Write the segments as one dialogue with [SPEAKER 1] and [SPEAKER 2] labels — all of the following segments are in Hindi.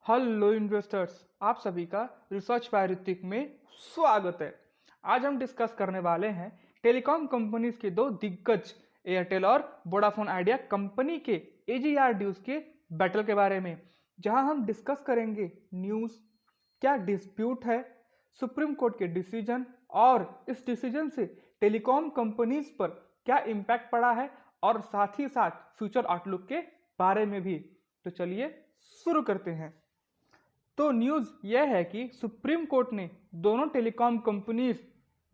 [SPEAKER 1] हेलो इन्वेस्टर्स, आप सभी का रिसर्च बाय ऋतिक में स्वागत है। आज हम डिस्कस करने वाले हैं टेलीकॉम कंपनीज के दो दिग्गज एयरटेल और वोडाफोन आइडिया कंपनी के एजीआर ड्यूज के बैटल के बारे में, जहां हम डिस्कस करेंगे न्यूज़, क्या डिस्प्यूट है, सुप्रीम कोर्ट के डिसीजन और इस डिसीजन से टेलीकॉम कंपनीज पर क्या इम्पैक्ट पड़ा है और साथ ही साथ फ्यूचर आउटलुक के बारे में भी। तो चलिए शुरू करते हैं। तो न्यूज़ यह है कि सुप्रीम कोर्ट ने दोनों टेलीकॉम कंपनीज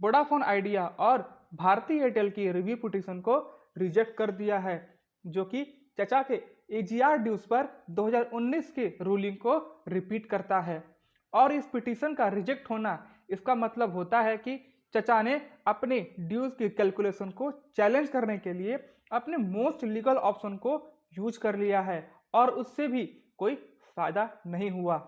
[SPEAKER 1] वोडाफोन आइडिया और भारती एयरटेल की रिव्यू पिटीशन को रिजेक्ट कर दिया है, जो कि चचा के एजीआर ड्यूज पर 2019 के रूलिंग को रिपीट करता है। और इस पिटीशन का रिजेक्ट होना, इसका मतलब होता है कि चचा ने अपने ड्यूज की कैलकुलेशन को चैलेंज करने के लिए अपने मोस्ट लीगल ऑप्शन को यूज कर लिया है और उससे भी कोई फायदा नहीं हुआ।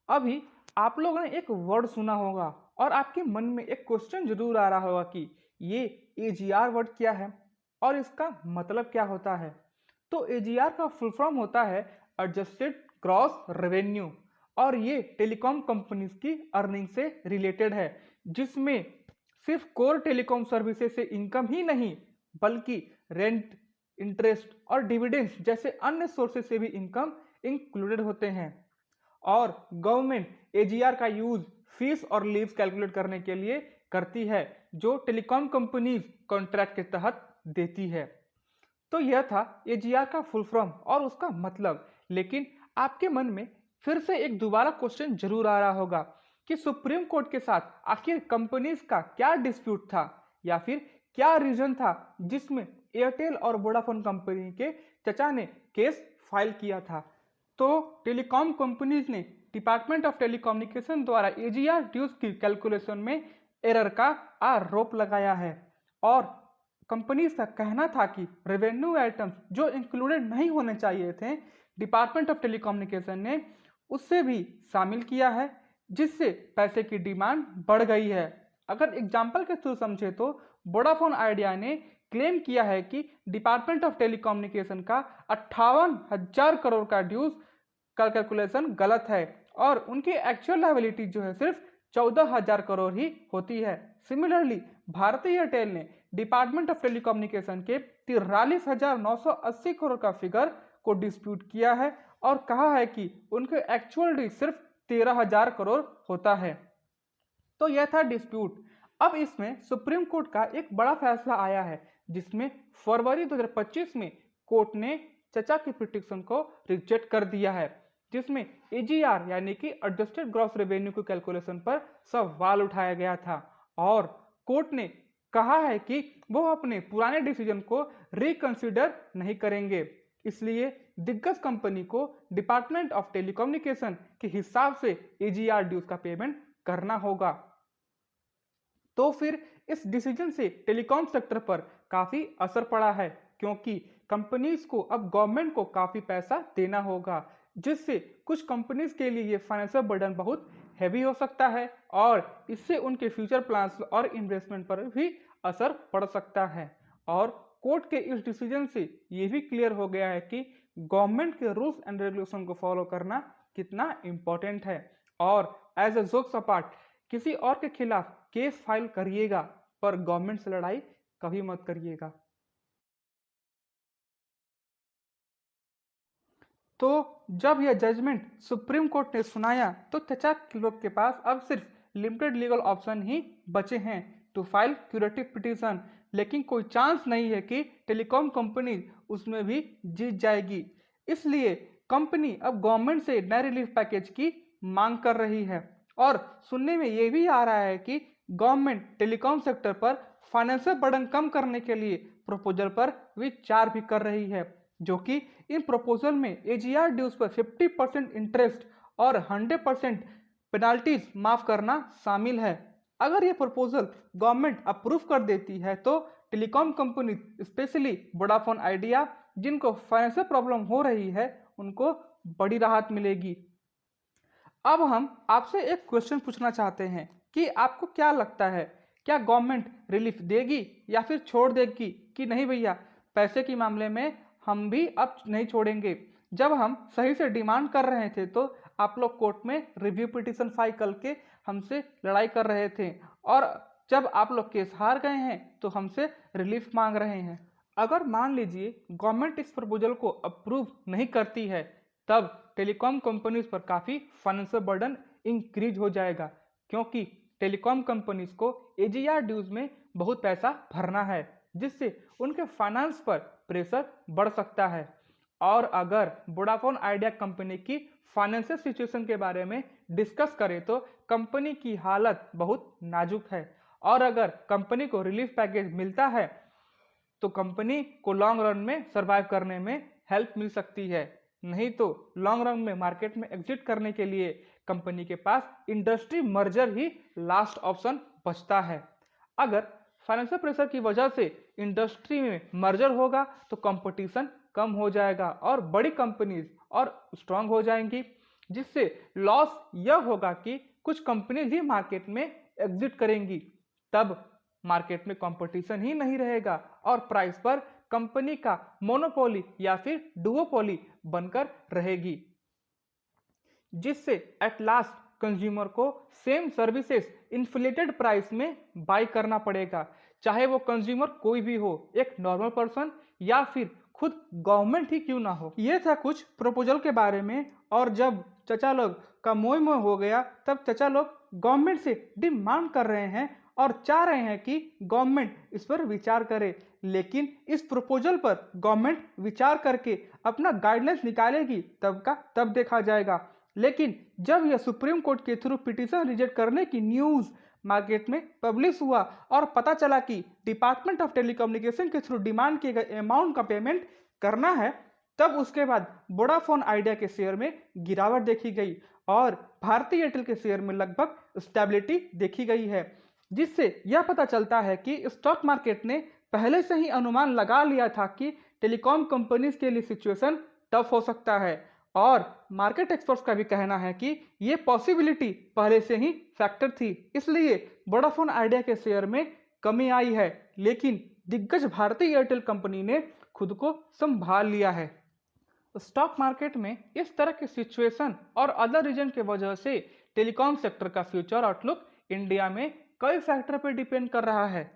[SPEAKER 1] अभी आप लोगों ने एक वर्ड सुना होगा और आपके मन में एक क्वेश्चन जरूर आ रहा होगा कि ये एजीआर वर्ड क्या है और इसका मतलब क्या होता है। तो एजीआर का फुल फॉर्म होता है एडजस्टेड ग्रॉस रेवेन्यू और ये टेलीकॉम कंपनीज की अर्निंग से रिलेटेड है, जिसमें सिर्फ कोर टेलीकॉम सर्विसेज से इनकम ही नहीं बल्कि रेंट, इंटरेस्ट और डिविडेंड्स जैसे अन्य सोर्सेज से भी इनकम इंक्लूडेड होते हैं। और गवर्नमेंट एजीआर का यूज फीस और लीव्स कैलकुलेट करने के लिए करती है, जो टेलीकॉम कंपनीज कॉन्ट्रैक्ट के तहत देती है। तो यह था एजीआर का फुल फॉर्म और उसका मतलब। लेकिन आपके मन में फिर से एक दोबारा क्वेश्चन जरूर आ रहा होगा कि सुप्रीम कोर्ट के साथ आखिर कंपनीज का क्या डिस्प्यूट था या फिर क्या रीजन था जिसमें एयरटेल और वोडाफोन कंपनी के चचा ने केस फाइल किया था। तो टेलीकॉम कंपनीज ने डिपार्टमेंट ऑफ टेलीकम्युनिकेशन द्वारा एजीआर ड्यूज की कैलकुलेशन में एरर का आरोप लगाया है और कंपनीज का कहना था कि रेवेन्यू आइटम्स जो इंक्लूडेड नहीं होने चाहिए थे, डिपार्टमेंट ऑफ टेलीकम्युनिकेशन ने उससे भी शामिल किया है, जिससे पैसे की डिमांड बढ़ गई है। अगर एग्जाम्पल के थ्रू समझे तो वोडाफोन आइडिया ने क्लेम किया है कि डिपार्टमेंट ऑफ टेलीकम्युनिकेशन का 58,000 करोड़ का ड्यूज का कैलकुलेशन गलत है और उनकी एक्चुअल लायबिलिटी जो है सिर्फ 14,000 करोड़ ही होती है। सिमिलरली भारती एयरटेल ने डिपार्टमेंट ऑफ टेलीकम्युनिकेशन के 43,980 करोड़ का फिगर को डिस्प्यूट किया है और कहा है कि उनके एक्चुअल ड्यू सिर्फ 13,000 करोड़ होता है। तो यह था डिस्प्यूट। अब इसमें सुप्रीम कोर्ट का एक बड़ा फैसला आया है, जिसमें फरवरी 2025 में कोर्ट ने चचा की पिटीशन को रिजेक्ट कर दिया है, जिसमें एजीआर यानी कि एडजस्टेड ग्रॉस रेवेन्यू की कैलकुलेशन पर सवाल उठाया गया था और कोर्ट ने कहा है कि वो अपने पुराने डिसीजन को रिकंसिडर नहीं करेंगे। इसलिए दिग्गज कंपनी को डिपार्टमेंट ऑफ टेलीकम्युनिकेशन के हिसाब से एजीआर ड्यूज का पेमेंट करना होगा। तो फिर इस डिसीजन से टेलीकॉम सेक्टर पर काफी असर पड़ा है, क्योंकि कंपनीज को अब गवर्नमेंट को काफी पैसा देना होगा, जिससे कुछ कंपनीज के लिए ये फाइनेंशियल बर्डन बहुत हैवी हो सकता है और इससे उनके फ्यूचर प्लान्स और इन्वेस्टमेंट पर भी असर पड़ सकता है। और कोर्ट के इस डिसीजन से ये भी क्लियर हो गया है कि गवर्नमेंट के रूल्स एंड रेगुलेशन को फॉलो करना कितना इम्पोर्टेंट है। और एज ए जोक्स अपार्ट, किसी और के खिलाफ केस फाइल करिएगा पर गवर्नमेंट से लड़ाई कभी मत करिएगा। तो जब यह जजमेंट सुप्रीम कोर्ट ने सुनाया तो चचा लोग के पास अब सिर्फ लिमिटेड लीगल ऑप्शन ही बचे हैं टू फाइल क्यूरेटिव पिटीशन, लेकिन कोई चांस नहीं है कि टेलीकॉम कंपनी उसमें भी जीत जाएगी। इसलिए कंपनी अब गवर्नमेंट से नए रिलीफ पैकेज की मांग कर रही है और सुनने में ये भी आ रहा है कि गवर्नमेंट टेलीकॉम सेक्टर पर फाइनेंशियल बर्डन कम करने के लिए प्रपोजल पर विचार भी कर रही है, जो कि इन प्रपोजल में एजीआर ड्यूज पर 50% इंटरेस्ट और 100% पेनाल्टीज माफ करना शामिल है। अगर ये प्रपोजल गवर्नमेंट अप्रूव कर देती है तो telecom company specially Vodafone idea, जिनको फाइनेंशियल प्रॉब्लम हो रही है, उनको बड़ी राहत मिलेगी। अब हम आपसे एक क्वेश्चन पूछना चाहते हैं कि आपको क्या लगता है, क्या गवर्नमेंट रिलीफ देगी या फिर छोड़ देगी कि नहीं भैया पैसे के मामले में हम भी अब नहीं छोड़ेंगे। जब हम सही से डिमांड कर रहे थे तो आप लोग कोर्ट में रिव्यू पिटीशन फाइल करके हमसे लड़ाई कर रहे थे, और जब आप लोग केस हार गए हैं तो हमसे रिलीफ मांग रहे हैं। अगर मान लीजिए गवर्नमेंट इस प्रपोजल को अप्रूव नहीं करती है, तब टेलीकॉम कंपनीज पर काफ़ी फाइनेंशियल बर्डन इंक्रीज हो जाएगा, क्योंकि टेलीकॉम कंपनीज को एजीआर ड्यूज में बहुत पैसा भरना है, जिससे उनके फाइनेंस पर प्रेशर बढ़ सकता है। और अगर वोडाफोन आइडिया कंपनी की फाइनेंशियल सिचुएशन के बारे में डिस्कस करें तो कंपनी की हालत बहुत नाजुक है, और अगर कंपनी को रिलीफ पैकेज मिलता है तो कंपनी को लॉन्ग रन में सरवाइव करने में हेल्प मिल सकती है। नहीं तो लॉन्ग रन में मार्केट में एग्जिट करने के लिए कंपनी के पास इंडस्ट्री मर्जर ही लास्ट ऑप्शन बचता है। अगर फाइनेंशियल प्रेशर की वजह से इंडस्ट्री में मर्जर होगा तो कंपटीशन कम हो जाएगा और बड़ी कंपनीज और स्ट्रांग हो जाएंगी, जिससे लॉस यह होगा कि कुछ कंपनीज ही मार्केट में एग्जिट करेंगी। तब मार्केट में कंपटीशन ही नहीं रहेगा और प्राइस पर कंपनी का मोनोपोली या फिर डुओपोली बनकर रहेगी, जिससे एट लास्ट कंज्यूमर को सेम सर्विसेज इन्फ्लेटेड प्राइस में बाय करना पड़ेगा, चाहे वो कंज्यूमर कोई भी हो, एक नॉर्मल पर्सन या फिर खुद गवर्नमेंट ही क्यों ना हो। ये था कुछ प्रपोजल के बारे में, और जब चचा लोग का मोह मोह हो गया तब चचा लोग गवर्नमेंट से डिमांड कर रहे हैं और चाह रहे हैं कि गवर्नमेंट इस पर विचार करे। लेकिन इस प्रपोजल पर गवर्नमेंट विचार करके अपना गाइडलाइंस निकालेगी तब का तब देखा जाएगा। लेकिन जब यह सुप्रीम कोर्ट के थ्रू पिटीशन रिजेक्ट करने की न्यूज़ मार्केट में पब्लिश हुआ और पता चला कि डिपार्टमेंट ऑफ टेलीकम्युनिकेशन के थ्रू डिमांड किए गए अमाउंट का पेमेंट करना है, तब उसके बाद वोडाफोन आइडिया के शेयर में गिरावट देखी गई और भारतीय एयरटेल के शेयर में लगभग स्टेबिलिटी देखी गई है, जिससे यह पता चलता है कि स्टॉक मार्केट ने पहले से ही अनुमान लगा लिया था कि टेलीकॉम कंपनीज के लिए सिचुएशन टफ हो सकता है। और मार्केट एक्सपर्ट्स का भी कहना है कि ये पॉसिबिलिटी पहले से ही फैक्टर थी, इसलिए वोडाफोन आइडिया के शेयर में कमी आई है। लेकिन दिग्गज भारतीय एयरटेल कंपनी ने खुद को संभाल लिया है। स्टॉक मार्केट में इस तरह की सिचुएशन और अदर रीजन के वजह से टेलीकॉम सेक्टर का फ्यूचर आउटलुक इंडिया में कई फैक्टर पर डिपेंड कर रहा है,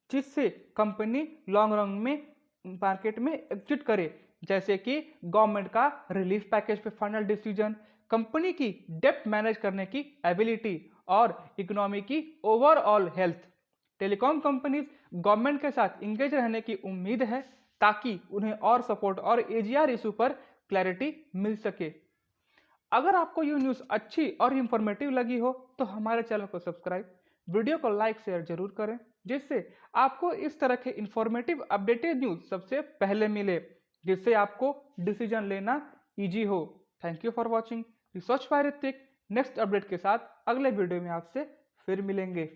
[SPEAKER 1] जिससे कंपनी लॉन्ग रन में मार्केट में एग्जिट करे, जैसे कि गवर्नमेंट का रिलीफ पैकेज पे फाइनल डिसीजन, कंपनी की डेप्ट मैनेज करने की एबिलिटी और इकोनॉमी की overall health. Telecom companies government के साथ इंगेज रहने की उम्मीद है ताकि उन्हें और सपोर्ट और एजीआर इशू पर क्लैरिटी मिल सके। अगर आपको ये न्यूज़ अच्छी और इंफॉर्मेटिव लगी हो तो हमारे चैनल को सब्सक्राइब, वीडियो को लाइक शेयर जरूर करें, जिससे आपको इस तरह के इंफॉर्मेटिव अपडेटेड न्यूज़ सबसे पहले मिले, जिससे आपको डिसीजन लेना इजी हो। Thank you for watching research by Hrithik. Next update के साथ अगले वीडियो में आपसे फिर मिलेंगे।